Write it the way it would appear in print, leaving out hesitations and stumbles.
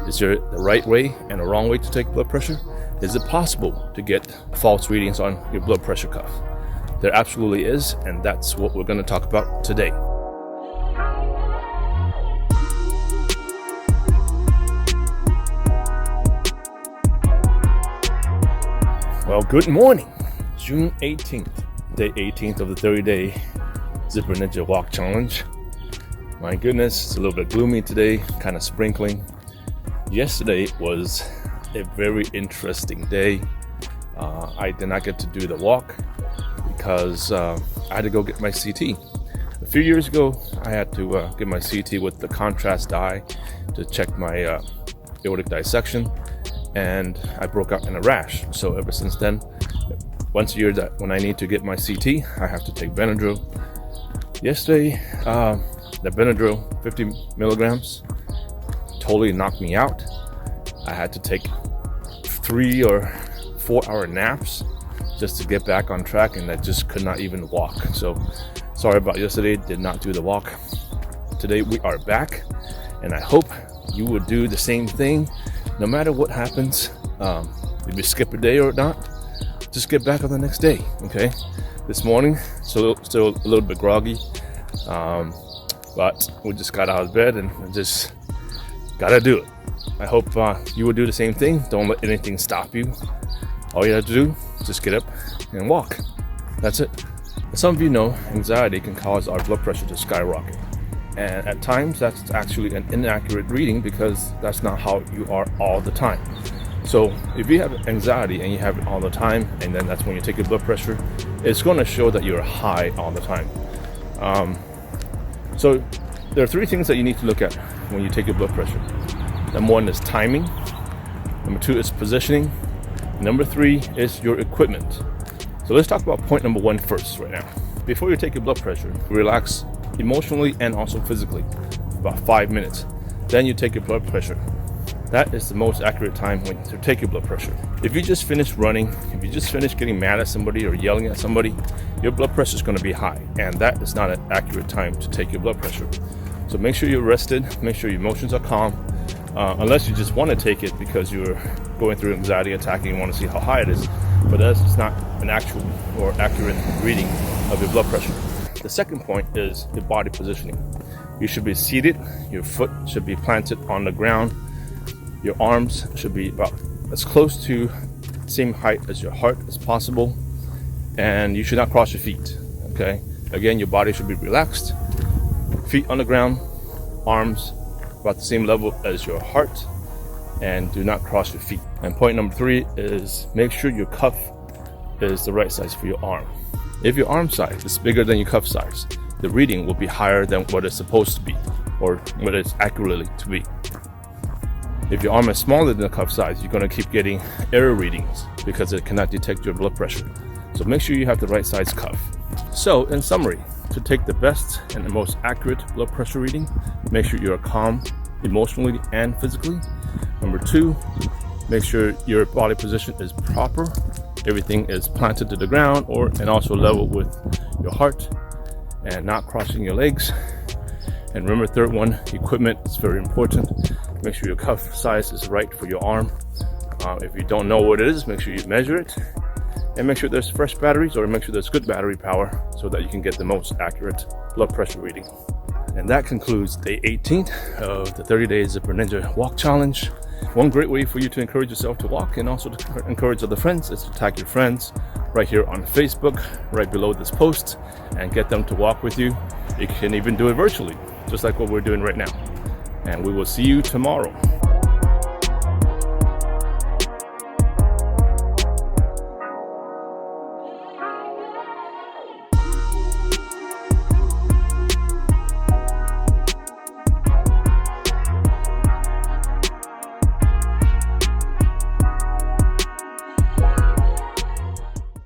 Is there the right way and a wrong way to take blood pressure? Is it possible to get false readings on your blood pressure cuff? There absolutely is, and that's what we're going to talk about today. Well, good morning. June 18th, day 18th of the 30-day Zipper Ninja Walk Challenge. My goodness, it's a little bit gloomy today, kind of sprinkling. Yesterday was a very interesting day. I did not get to do the walk because I had to go get my CT. A few years ago, I had to get my CT with the contrast dye to check my aortic dissection, and I broke out in a rash. So ever since then, once a year that when I need to get my CT, I have to take Benadryl. Yesterday, the Benadryl 50 milligrams totally knocked me out. I had to take 3 or 4 hour naps just to get back on track, and I just could not even walk. So sorry about yesterday, did not do the walk. Today we are back, and I hope you would do the same thing no matter what happens. If you skip a day or not, just get back on the next day, okay? This morning, still a little bit groggy, but we just got out of bed and just gotta do it. I hope you would do the same thing. Don't let anything stop you. All you have to do is just get up and walk. That's it. As some of you know, anxiety can cause our blood pressure to skyrocket. And at times, that's actually an inaccurate reading because that's not how you are all the time. So if you have anxiety and you have it all the time, and then that's when you take your blood pressure, it's going to show that you're high all the time. So there are 3 things that you need to look at when you take your blood pressure. Number 1 is timing. Number 2 is positioning. Number 3 is your equipment. So let's talk about point number 1 first right now. Before you take your blood pressure, relax emotionally and also physically, about 5 minutes. Then you take your blood pressure. That is the most accurate time when to take your blood pressure. If you just finished running, if you just finished getting mad at somebody or yelling at somebody, your blood pressure is going to be high, and that is not an accurate time to take your blood pressure. So make sure you're rested, make sure your emotions are calm, unless you just want to take it because you're going through an anxiety attack and you want to see how high it is, but that's not an actual or accurate reading of your blood pressure. The second point is your body positioning. You should be seated, your foot should be planted on the ground, your arms should be about as close to the same height as your heart as possible, and you should not cross your feet, okay? Again, your body should be relaxed, feet on the ground, arms about the same level as your heart, and do not cross your feet. And point number 3 is make sure your cuff is the right size for your arm. If your arm size is bigger than your cuff size, the reading will be higher than what it's supposed to be, or what it's accurately to be. If your arm is smaller than the cuff size, you're going to keep getting error readings because it cannot detect your blood pressure. So make sure you have the right size cuff. So in summary, to take the best and the most accurate blood pressure reading, make sure you are calm emotionally and physically. Number 2, make sure your body position is proper. Everything is planted to the ground and also level with your heart and not crossing your legs. And remember, third one, equipment is very important. Make sure your cuff size is right for your arm. If you don't know what it is, make sure you measure it. And make sure there's fresh batteries, or make sure there's good battery power so that you can get the most accurate blood pressure reading. And that concludes day 18th of the 30-day Zipper Ninja Walk Challenge. One great way for you to encourage yourself to walk and also to encourage other friends is to tag your friends right here on Facebook, right below this post, and get them to walk with you. You can even do it virtually, just like what we're doing right now. And we will see you tomorrow.